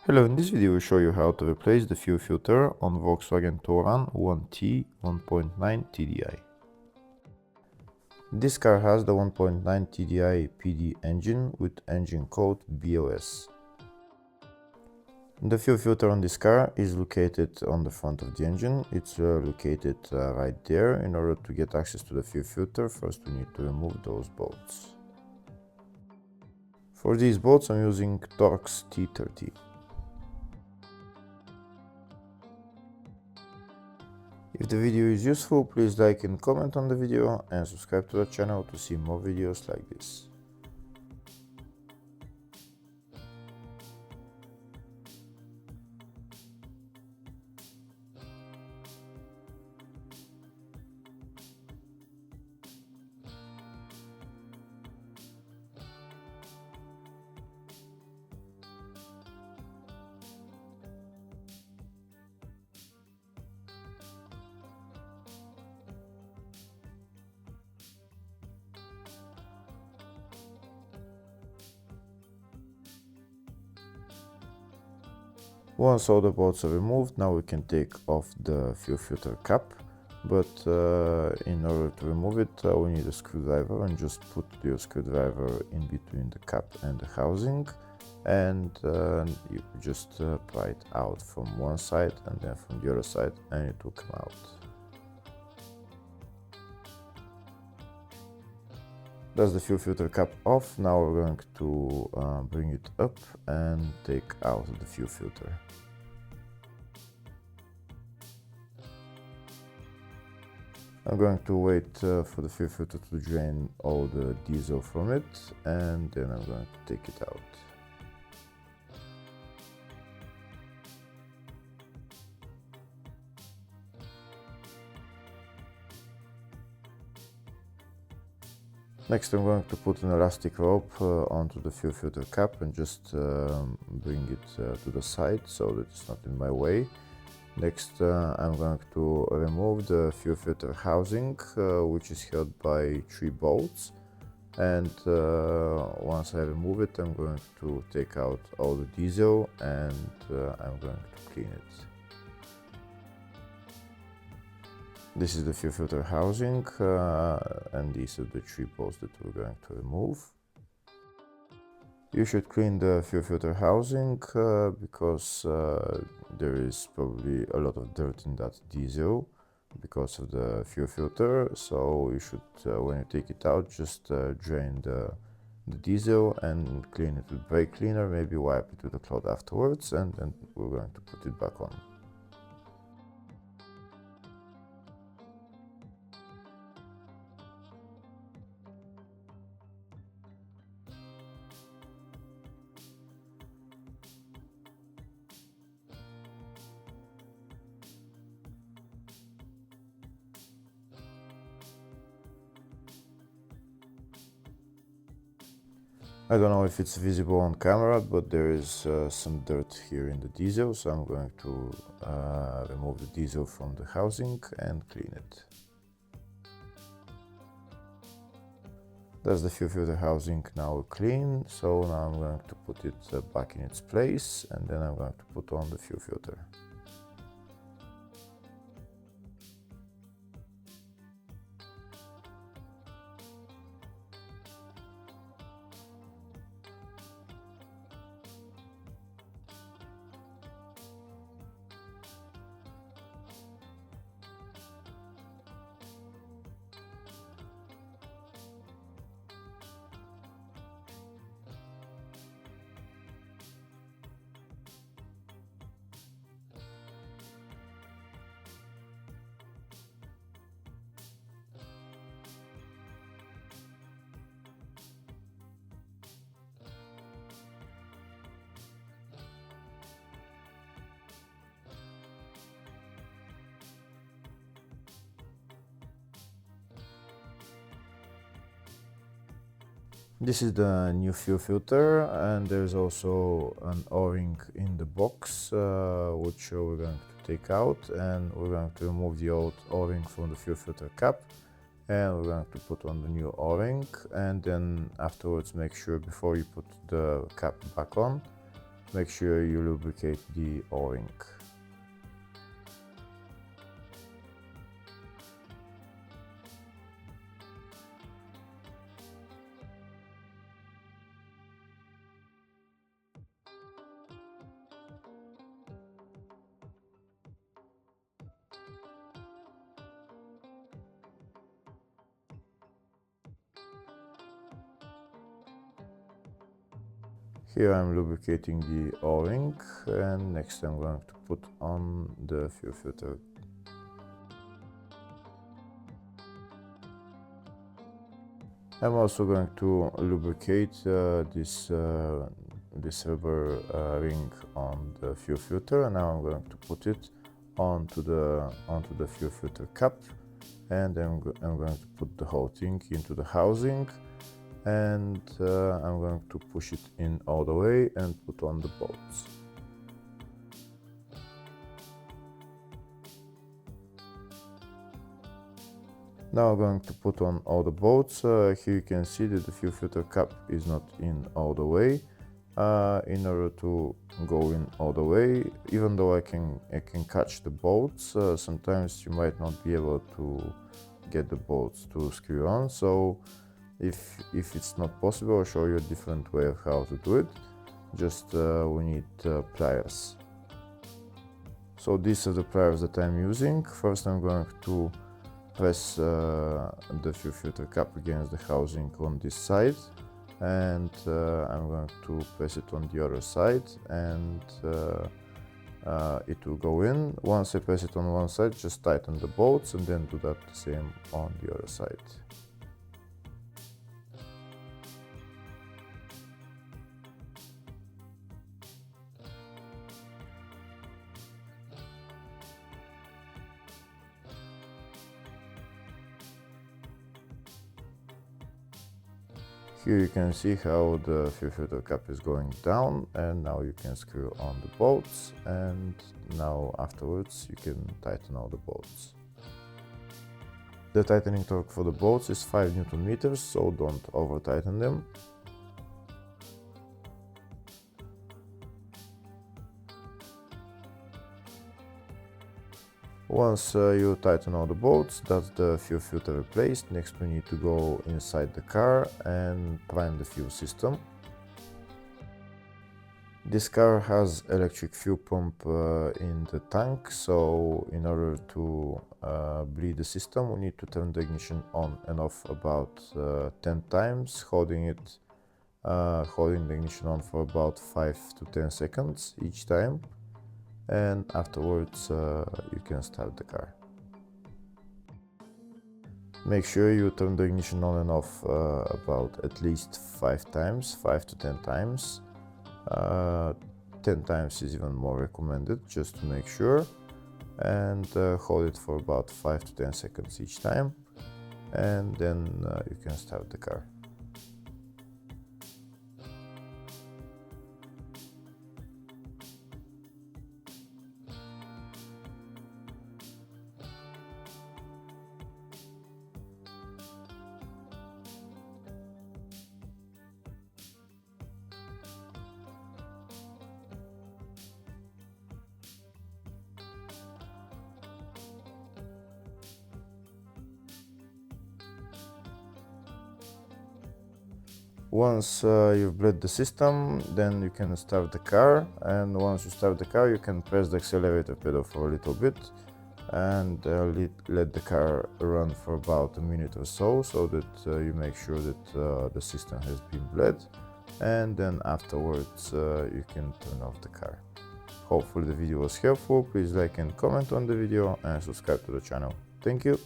Hello, in this video we show you how to replace the fuel filter on Volkswagen Touran 1T 1.9 TDI. This car has the 1.9 TDI PD engine with engine code BLS. The fuel filter on this car is located on the front of the engine. It's located right there. In order to get access to the fuel filter, first we need to remove those bolts. For these bolts I'm using Torx T30. If the video is useful, please like and comment on the video and subscribe to the channel to see more videos like this. Once all the bolts are removed, now we can take off the fuel filter cap, but in order to remove it we need a screwdriver, and just put your screwdriver in between the cap and the housing, and you just pry it out from one side and then from the other side, and it will come out. That's the fuel filter cap off. Now we're going to bring it up and take out the fuel filter. I'm going to wait for the fuel filter to drain all the diesel from it, and then I'm going to take it out. Next I'm going to put an elastic rope onto the fuel filter cap and just bring it to the side so that it's not in my way. Next I'm going to remove the fuel filter housing, which is held by 3 bolts, and once I remove it I'm going to take out all the diesel, and I'm going to clean it. This is the fuel filter housing, and these are the 3 bolts that we're going to remove. You should clean the fuel filter housing because there is probably a lot of dirt in that diesel because of the fuel filter. So you should, when you take it out, just drain the diesel and clean it with brake cleaner, maybe wipe it with a cloth afterwards, and then we're going to put it back on. I don't know if it's visible on camera, but there is some dirt here in the diesel, so I'm going to remove the diesel from the housing and clean it. That's the fuel filter housing now clean, so now I'm going to put it back in its place, and then I'm going to put on the fuel filter. This is the new fuel filter, and there's also an O-ring in the box, which we're going to take out, and we're going to remove the old O-ring from the fuel filter cap, and we're going to put on the new O-ring, and then afterwards make sure before you put the cap back on Make sure you lubricate the O-ring. Here I'm lubricating the O-ring, and next I'm going to put on the fuel filter. I'm also going to lubricate this rubber ring on the fuel filter, and now I'm going to put it onto the fuel filter cap, and I'm going to put the whole thing into the housing, and I'm going to push it in all the way and put on the bolts. Now I'm going to put on all the bolts. Here you can see that the fuel filter cap is not in all the way. In order to go in all the way, even though I can catch the bolts, sometimes you might not be able to get the bolts to screw on. So if it's not possible, I'll show you a different way of how to do it. Just we need pliers. So these are the pliers that I'm using. First I'm going to press the fuel filter cap against the housing on this side, and I'm going to press it on the other side, and it will go in. Once I press it on one side, just tighten the bolts and then do that the same on the other side. Here you can see how the fuel filter cap is going down, and now you can screw on the bolts, and now afterwards you can tighten all the bolts. The tightening torque for the bolts is 5 Newton meters, so don't over tighten them. Once you tighten all the bolts, that's the fuel filter replaced. Next we need to go inside the car and prime the fuel system. This car has electric fuel pump in the tank, so in order to bleed the system, we need to turn the ignition on and off about 10 times, holding the ignition on for about 5 to 10 seconds each time. And afterwards you can start the car. Make sure you turn the ignition on and off about at least 5 times, 5 to 10 times. 10 times is even more recommended, just to make sure. And hold it for about 5 to 10 seconds each time, and then you can start the car. Once you've bled the system, then you can start the car, and once you start the car you can press the accelerator pedal for a little bit and let the car run for about a minute or so, so that you make sure that the system has been bled, and then afterwards you can turn off the car. Hopefully the video was helpful. Please like and comment on the video and subscribe to the channel. Thank you.